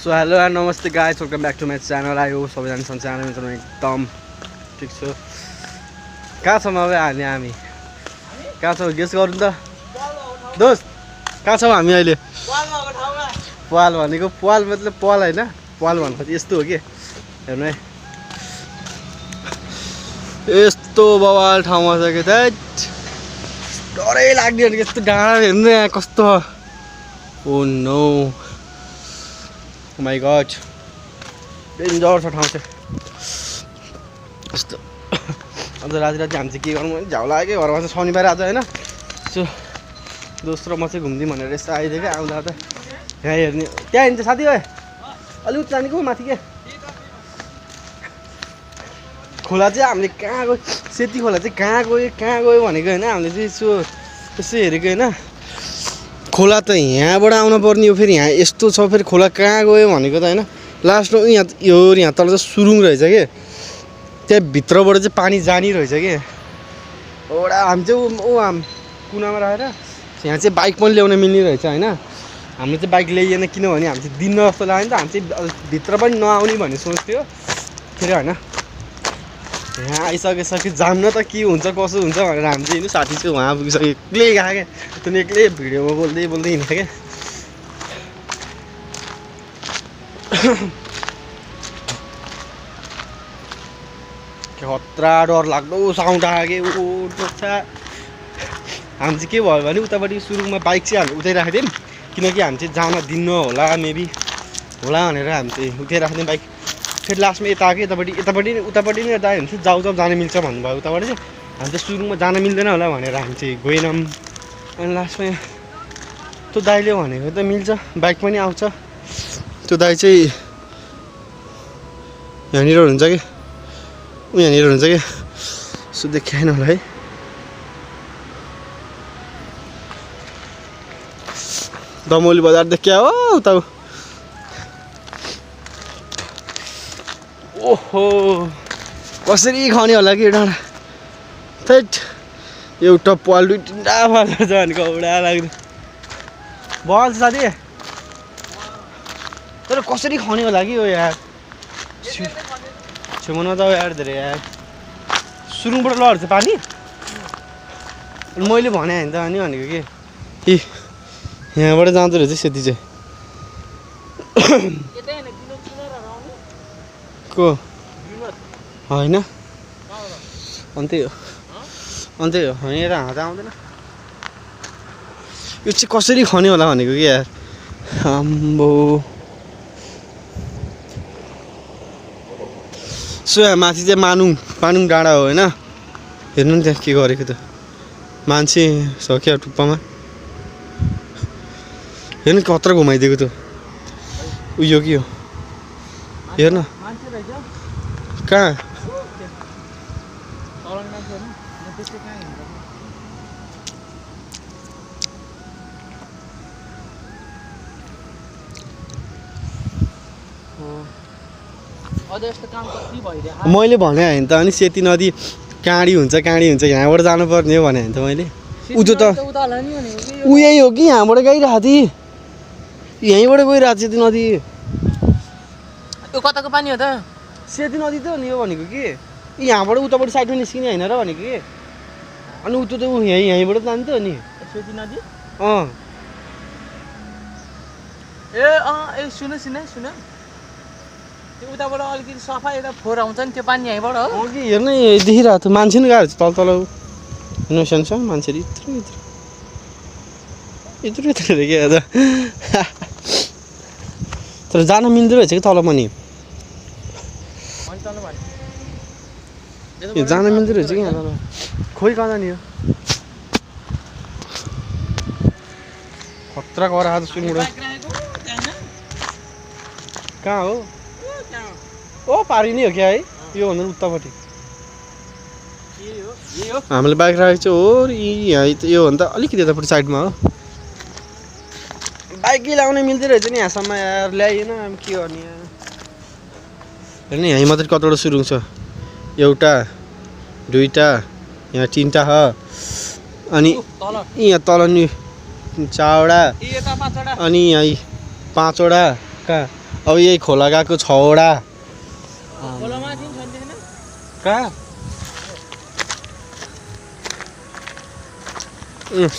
So hello and नमस्ते guys, welcome back to my channel. I hope सबैजना च्यानलमा चाहिँ एकदम ठिक छु। कहाँ छौँ अब हामी कहाँ छौँ गेस गर्नु त दोस्त, कहाँ छौँ हामी अहिले? पाल भनेको पाल मतलब पाल होइन, पाल भनेको यस्तो हो कि हेर्नु है, यस्तो बवाल ठाउँमा छ कि डरै लाग्ने भनेको यस्तो डाँडा हेर्नु यहाँ कस्तो। Oh no my god, danger छ ठाउँ चाहिँ यस्तो। अन्त राति हामी चाहिँ के गर्नु झ्याउ लाग्यो घरमा चाहिँ शनिबार आज होइन। सो दोस्रो म चाहिँ घुम्दिउँ भनेर यस्तो आइदियो क्या। आउँदा त यहाँ हेर्ने त्यहाँ हिँड्छ साथी भाइ, अलिक जाने को माथि क्या खोला चाहिँ हामीले कहाँ गयो, सेती खोला चाहिँ कहाँ गयो भनेको होइन। हामीले चाहिँ यसो हेरेको होइन, खोला त यहाँबाट आउनु पर्ने हो, फेरि यहाँ यस्तो छ, फेरि खोला कहाँ गयो भनेको त होइन। लास्टमा यहाँ तल चाहिँ सुरुङ रहेछ कि, त्यहाँ भित्रबाट चाहिँ पानी जाने रहेछ कि। एउटा हामी चाहिँ हाम कुनामा राखेर यहाँ चाहिँ बाइक पनि ल्याउन मिल्ने रहेछ होइन। हामीले चाहिँ बाइक ल्याइएन किनभने हामी चाहिँ दिन जस्तो लाग्यो नि त, हामी चाहिँ भित्र पनि नआउने भन्ने सोच्थ्यो फेरि होइन। यहाँ आइसकेपछि जान्न त के हुन्छ कसो हुन्छ भनेर हामी चाहिँ हिँड्नु। साथी चाहिँ उहाँ पुगिसक्यो, एक्लै गएको क्या, त्यो एक्लै भिडियोमा बोल्दै हिँड्छ क्या। खतरा डर लाग्दो साउन्ड आयो कि हामी चाहिँ के भयो भने उतापट्टि सुरुङमा बाइक चाहिँ हामी उठाइराखेको थियौँ, किनकि हामी चाहिँ जान दिन्न होला मेबी होला भनेर हामी चाहिँ उठाइराखेको थियौँ बाइक। फेरि लास्टमा यता आएको उतापट्टि नै यता हुन्छ जाऊ जान मिल्छ भन्नुभयो उताबाट चाहिँ। हामी चाहिँ सुरुङमा जान मिल्दैन होला भनेर हामी चाहिँ गएनौँ। अनि लास्टमा त्यो दाइले भनेको त मिल्छ, बाइक पनि आउँछ। त्यो दाइ चाहिँ यहाँनिर हुन्छ कि यहाँनिर हुन्छ कि, सो देखाएन होला है। दमौली बजार देखिया हो उता। ओहो कसरी खाने होला कि डाँडा, थैट एउटा पाल दुई तिनवटा पाल छ भनेको औडा लाग्ने बल छ साथी। तर कसरी खाने होला कि हो यार, छेउमा नजाऊ यार धेरै यार। सुरुङबाट लड्छ पानी, मैले भने होइन त अनि भनेको कि यहाँबाट जाँदो रहेछ सेती चाहिँ को होइन। अन्त्यै हो यहाँ हाँदा आउँदैन। यो चाहिँ कसरी खन्यो होला भनेको कि यार आम्बो। सो यहाँ माथि चाहिँ पानुङ डाँडा हो होइन। हेर्नु नि त्यहाँ के गरेको त, मान्छे छ क्या टुप्पामा। हेर्नु कत्रो घुमाइदिएको त उयो के हो हेर्न कहाँ। मैले भने होइन त, अनि सेती नदी काँडी हुन्छ यहाँबाट जानुपर्ने हो भने होइन त मैले। उजो त उही हो कि यहाँबाट गइरहेको थिएँ, यहीँबाट गइरहेको सेती नदी। त्यो कताको पानी हो त? सेती नदी त हो नि यो भनेको कि, यहाँबाट उतापट्टि साइडमा निस्किने होइन र भनेको कि। अनि उतो त यहीँबाट जाने त हो नि सेती नदी। ए सुन त्यो उताबाट अलिकति सफा एउटा फोहोर आउँछ नि, त्यो पानी यहीँबाट हो कि। हेर्नु देखिरहेको थियो मान्छे नि गएको छ तल हेर्नु, सानो मान्छेहरू यत्रो क्या त। तर जान मिल्दो रहेछ कि तल पनि, जान मिल्दो रहेछ कि यहाँ तल। खोइ कहाँ नि यो खतरा गरा आज सुरुङबाट कहाँ हो? ओ पारिने हो क्या है यो भन्दा उतापट्टि हामीले बाइक राखेको छ हो। यहाँ योभन्दा अलिकति यतापट्टि साइडमा हो। बाइकै लाउनै मिल्दो रहेछ नि यहाँसम्म यार, ल्याइएन के गर्ने यार। हेर्नु यहीँ मात्रै कतिवटा सुरुङ छ, एउटा दुईवटा यहाँ तिनवटा छ, अनि यहाँ तल नि 4वटा, अनि यहाँ 5वटा कहाँ अब यही खोला गएको 6वटा खोलामा थिइन छैन थिएन कहाँ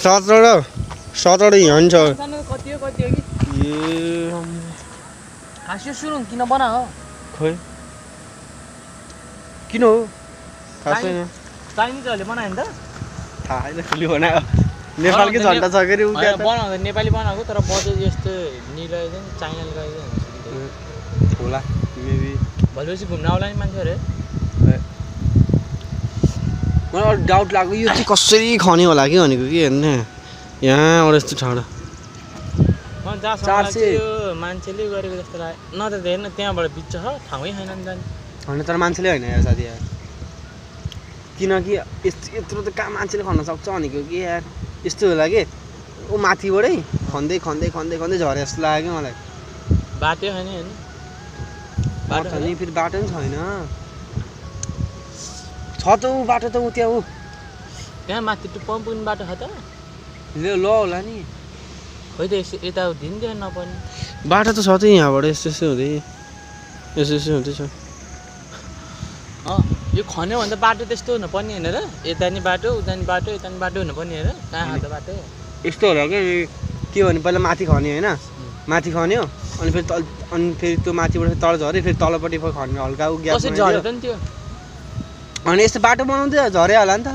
7वटा यहाँ नि छ सानो कति हो कि ए हाँस्यो सुरुङ किन बना हो खोइ किन हो थाहा छैन चाइनिजहरूले बनायो नि त थाहा छैन कसले बनायो नेपालकै झन्डा छ के रे उता बनाउँदा नेपाली बनाएको तर बजेट यस्तो निरहेको छ नि चाइनाले गरेको होला मेबी भोलिपछि घुम्न आउला नि मान्छेहरू मलाई अलिक डाउट लाग्यो यो चाहिँ कसरी खने होला कि भनेको कि हेर्नु न यहाँबाट यस्तो ठाउँ म जहाँसम्म लाग्छ यो मान्छेले गरेको जस्तो लाग्यो न त हेर्न त्यहाँबाट बिच छ ठाउँै छैन नि जाने होइन तर मान्छेले होइन यार साथी यार किनकि यत्रो त कहाँ मान्छेले खन्न सक्छ भनेको कि यार यस्तो होला कि ऊ माथिबाटै खन्दै खन्दै खन्दै खन्दै झरे जस्तो लाग्यो कि मलाई बाटो छैन होइन बाटो नि फेरि बाटो पनि छैन छ त ऊ बाटो त ऊ त्यहाँ ऊ त्यहाँ माथि टुप्पामा पुग्ने बाटो छ त ल होला नि खोइ त यसो यता दिन्थ्यो नपर्ने बाटो त छ त यहाँबाट यस्तो यस्तो हुँदै यस्तो यस्तो हुँदैछ यो खन्यो भने त बाटो त्यस्तो हुनुपर्ने होइन र यता नि बाटो उता नि बाटो यता नि बाटो हुनुपर्ने होइन कहाँ छ त बाटो यस्तो होला कि के भने पहिला माथि खन्यो होइन माथि खन्यो अनि फेरि तल अनि फेरि त्यो माथिबाट तल झऱ्यो फेरि तलपट्टि खन्यो हल्का ऊ ग्याप कसरी झऱ्यो त नि त्यो अनि यस्तो बाटो बनाउँदै झऱ्यो होला नि त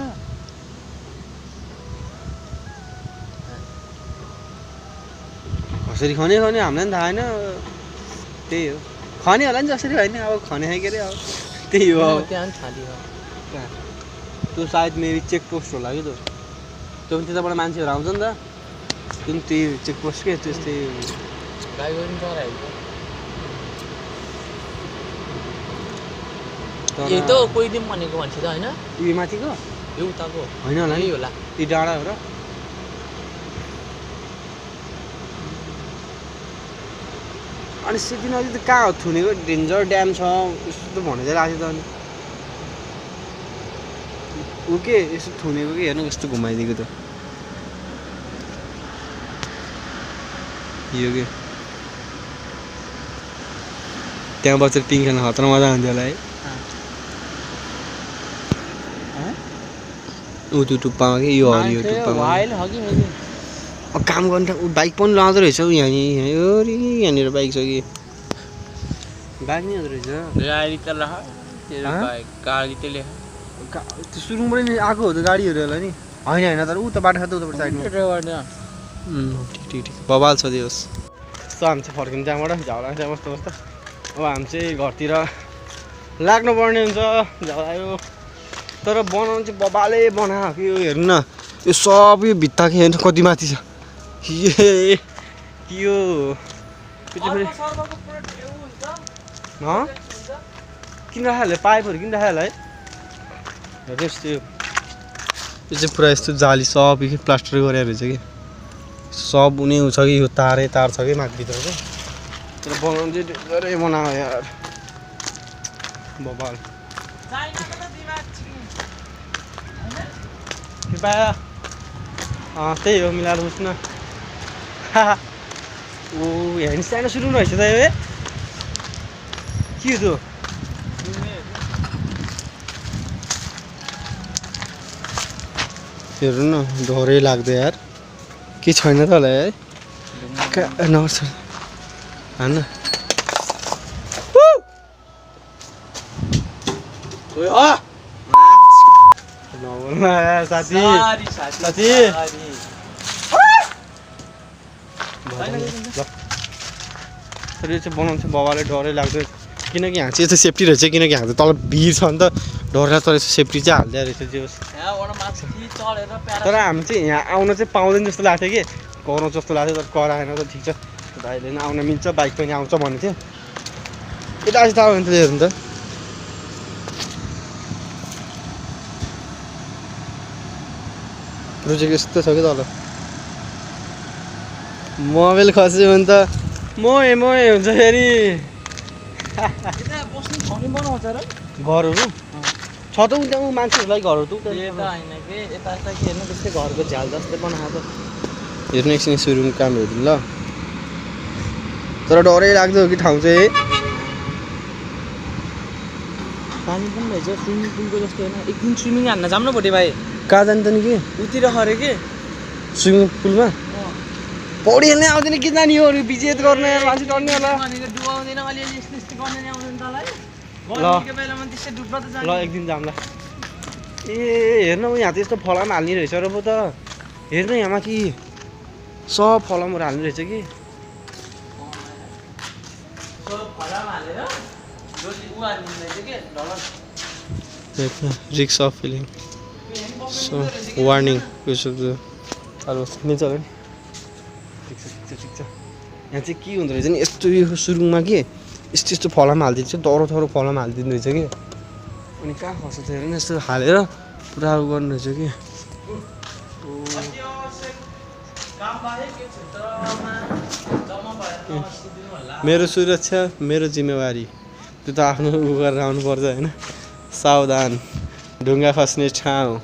कसरी खन्यो खन्यो हामीलाई पनि थाहा छैन त्यही हो खन्यो होला नि जसरी होइन अब खने है के अरे अब त्यही हो त्यहाँ पनि छाली हो त्यो सायद मेबी चेक पोस्ट होला कि त्यो पनि त्यताबाट मान्छेहरू आउँछ नि त त्यो पनि त्यही चेक पोस्ट के त्यस्तै गाई गोरु पनि चराहरू यही त कोही दिन भनेको भन्छ त होइन यो माथिको यो उताको होइन होला नि यही होला यी डाँडा हो र अनि सिटी नदी त कहाँ हो थुनेको डेन्जर ड्याम छ यस्तो त भन्दै राखेको त अनि ऊ के यस्तो थुनेको कि हेर्नु कस्तो घुमाइदिएको त यो के त्यहाँ बसेर पिङ खेल्न खतरा मजा आउँथ्यो होला है ऊ त्यो टुप्पामा कि यो हरियो टुप्पामा अब काम गर्नु ऊ बाइक पनि लाँदो रहेछ ऊ यहाँनिर बाइक छ कि बाइक नि हुँदो रहेछ त्यो सुरुङबाट नि आएको हो त गाडीहरू होला नि होइन होइन तर ऊ त बाटो छ त उताबाट साइडमा ठिक ठिक ठिक बबाल छ दियोस् यस्तो हामी चाहिँ फर्किन्छ त्यहाँबाट झगडा छ मस्तो मस्तो अब हामी चाहिँ घरतिर लाग्नुपर्ने हुन्छ झगडा यो तर बनाउनु चाहिँ बबाले बनायो कि यो हेर्नु न यो सब यो भित्ता के हेर्नु कति माथि छ ए के यो किन राखेको पाइपहरू किन राखेको है हेर्नुहोस् त्यो यो चाहिँ पुरा यस्तो जाली सब प्लास्टर गरेर रहेछ कि सब उनी छ कि यो तारै तार छ कि माथिभित्र चाहिँ तर बनाउनु चाहिँ धेरै बनायो यार बबाल कृपया त्यही हो मिलाएर बुझ्नु न ओ यहाँ नि सानो सुरु रहेछ त यो के हो त्यो हेर्नु न डरै लाग्दै यार के छैन त होला है नर्स हान नबोल्न साथी साथी तर यो चाहिँ बनाउँछ बाबाले डरै लाग्दो किनकि यहाँ चाहिँ यस्तो सेफ्टी रहेछ किनकि यहाँ त तल भिड छ नि त डर लाग्दो रहेछ सेफ्टी चाहिँ हाल्दै रहेछ त्यो तर हामी चाहिँ यहाँ आउन चाहिँ पाउँदैन जस्तो लाग्थ्यो कि गरौँ जस्तो लाग्थ्यो तर कराएन त ठिक छ भाइले पनि आउन मिल्छ बाइक पनि आउँछ भन्ने थियो यता चाहिँ थाहा भयो नि त हेर्नु त प्रोजेक्ट यस्तो छ कि तल मोबाइल खस्यो भने त मोए हुन्छ फेरि घरहरू छ त उता मान्छेहरूलाई घरहरू त घरको झ्याल जस्तै बनाएको हेर्नु एकछिन सुरुङ काम हेर्नु ल तर डरै लाग्दो हो कि ठाउँ चाहिँ पानी पनि रहेछ स्विमिङ पुलको जस्तो होइन एकदिन स्विमिङ हान्न जाऊँ न भोटे भाइ कहाँ जान्छ नि कि उतिर खरे के स्विमिङ पुलमा पौडी खेल्नै आउँदैन कि जाने हो बिजेत गर्ने मान्छे डर्ने होला भनेको डुबाउँदैन अलिअलि यस्तो यस्तो गर्ने नि आउँदैन तँलाई ल। गर्मीको बेलामा त्यसै डुब्न त ल जाने एक दिन जाउँला ए हेर्न यहाँ त यस्तो फलाम हाल्ने रहेछ र पो त हेर्न यहाँ माथि सब फलामहरू हाल्ने रहेछ कि फलामा हालेर जति उ हालिदिँदैछ के ढलन रिक्स अफ फिलिङ सो वार्निङ चलो नि चल्यो नि ठिक छ ठिक छ ठिक छ यहाँ चाहिँ के हुँदो रहेछ नि यस्तो यो सुरुङमा के यस्तो यस्तो फलाम हालिदिन्छ डह्रो थरो फलाम हालिदिँदो रहेछ कि अनि कहाँ खस्छ त हेर न यस्तो हालेर पुरा उ गर्नु रहेछ कि मेरो सुरक्षा मेरो जिम्मेवारी त्यो त आफ्नो उ गरेर आउनुपर्छ होइन सावधान ढुङ्गा खस्ने ठाउँ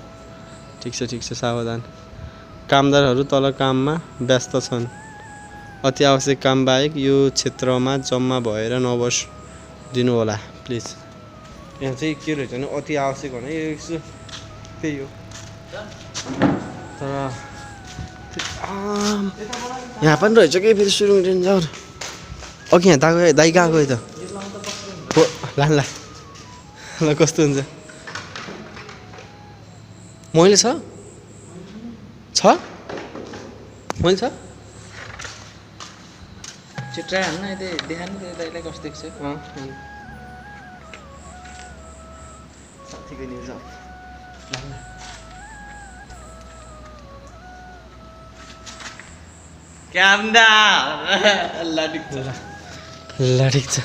ठिक छ सावधान कामदारहरू तल काममा व्यस्त छन् अति आवश्यक काम बाहेक यो क्षेत्रमा जम्मा भएर नबस्दिनु होला प्लिज यहाँ चाहिँ के रहेछ भने अति आवश्यक भने यसो त्यही हो तर यहाँ पनि रहेछ कि फेरि सुरुङ डेन्जर अघि यहाँ दाइ कहाँ गयो त हो ला ल कस्तो हुन्छ मैले छ मैले छ चिट्राइ हाल्न यतै देखाउनु त्यो दाइलाई कस्तो देख्छ साथीको न्युज ल ठिक छ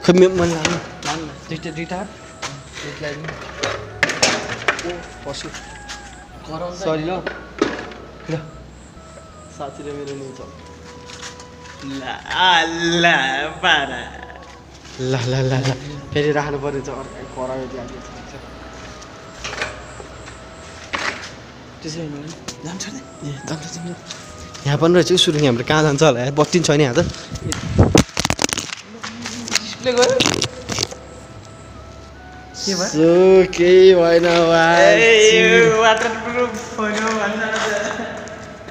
खै मन लाग्नु दुईटा पशु सरी ल साथी र मेरो न्युज ल फेरि राख्नु पर्ने छ अर्कै करायो त्यसै जान्छ नि ए जान्छ यहाँ पनि रहेछ कि सुरुङ हाम्रो कहाँ जान्छ होला यार बत्ती छैन यहाँ त डिस्प्ले गयो के भयो केही भएन वाटरप्रुफ फोन हो भन्छ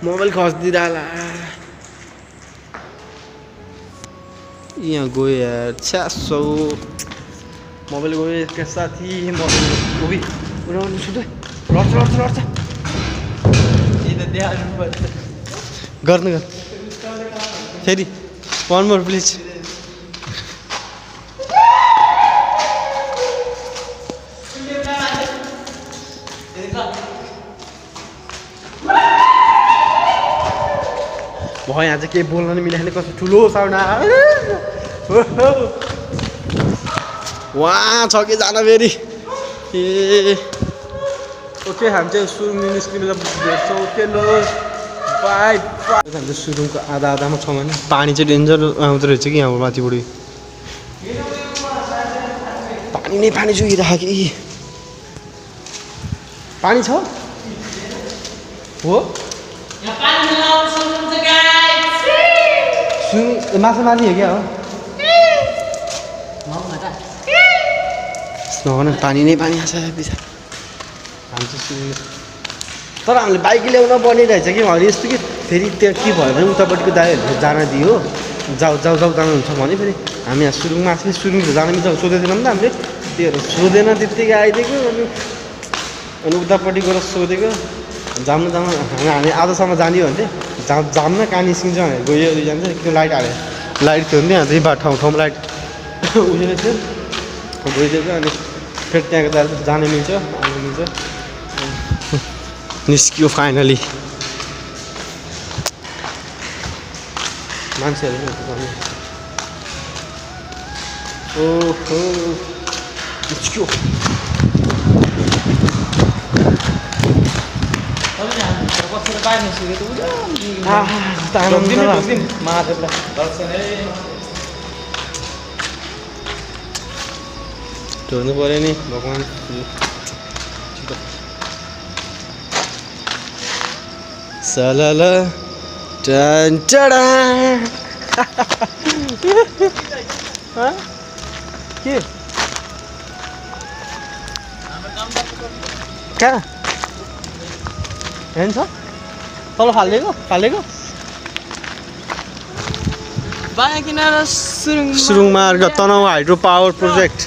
मोबाइल खस्दिरहला यहाँ गयो यार 600 मोबाइल गयो यसका साथी मोबाइल गयो उडाउनु छुट्यो लड्छ यही त देखाउनु पर्छ गर्नु फेरि 1 मोर प्लिज भयो यहाँ चाहिँ केही बोल्न नि मिलेन कस्तो ठुलो साउन्ड वहाँ छ कि जान फेरि ए ओके हामी चाहिँ सुरुङ निस्किनु भेट्छौँ ओके लो बाई हामी चाहिँ सुरुङको आधामा छौँ भने पानी चाहिँ डेन्जर आउँदो रहेछ कि यहाँ माथिबाट पानी चुहिरहेको कि पानी छ हो माछा माथि हो क्या हो नभन पानी नै पानी आछ पिछा हामी चाहिँ तर हामीले बाइक ल्याउन बनिरहेछ कि अहिले यस्तो कि फेरि त्यहाँ के भयो भने उतापट्टिको दाइहरूले जान दियो जाऊ जानुहुन्छ भने फेरि हामी यहाँ सुरुङमा आएको सुरुङ जान मिल्छ सोधेको थिएनौँ त हामीले त्योहरू सोधेन त्यत्तिकै आइदिएको अनि उतापट्टि गएर सोधेको जानु हामी आधासम्म जाने हो भने जाम न कहाँ निस्किन्छ भनेर गयो दुईजना चाहिँ त्यो लाइट हाल्यो लाइट थियो नि त्यहाँ चाहिँ ठाउँमा लाइट उयो थियो गइदिएको अनि फेरि त्यहाँको दाइ जानु मिल्छ आउनु मिल्छ निस्कियो फाइनली मान्छेहरू ओहो निस्कियो बसेर बाहिर निस्केको ढोग्नु पऱ्यो नि भगवान् सलल टन टडा हँ? के कहाँ हेर्छ तल फालेको बायाँ किनारा सुरुङ मार्ग तनहुँ हाइड्रो पावर प्रोजेक्ट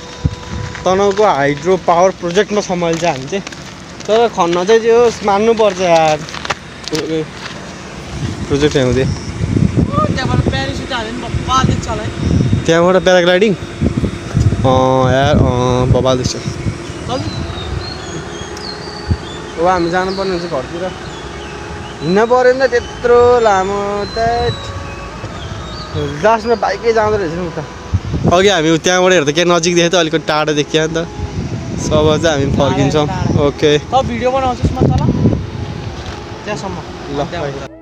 तनहुँको हाइड्रो पावर प्रोजेक्टमा सम्हाल्छ हामी चाहिँ तर खन्न चाहिँ त्यो मान्नुपर्छ यार प्रोजेक्ट ल्याउँदै त्यहाँबाट प्यारासुट हाल्यो नि बप्पा देख्छ होला है त्यहाँबाट प्याराग्लाइडिङ यार बबाल देख्छ चल अब हामी जानुपर्ने हुन्छ घरतिर हिँड्न पऱ्यो नि त त्यत्रो लामो लास्टमा बाइकै जाँदो रहेछ नि उता अघि हामी त्यहाँबाट हेर्दा के नजिक देख्यो त अलिकति टाढो देखियो नि त सब चाहिँ हामी फर्किन्छौँ ओके त भिडियो बनाउँछस् म तल त्यहाँसम्म ल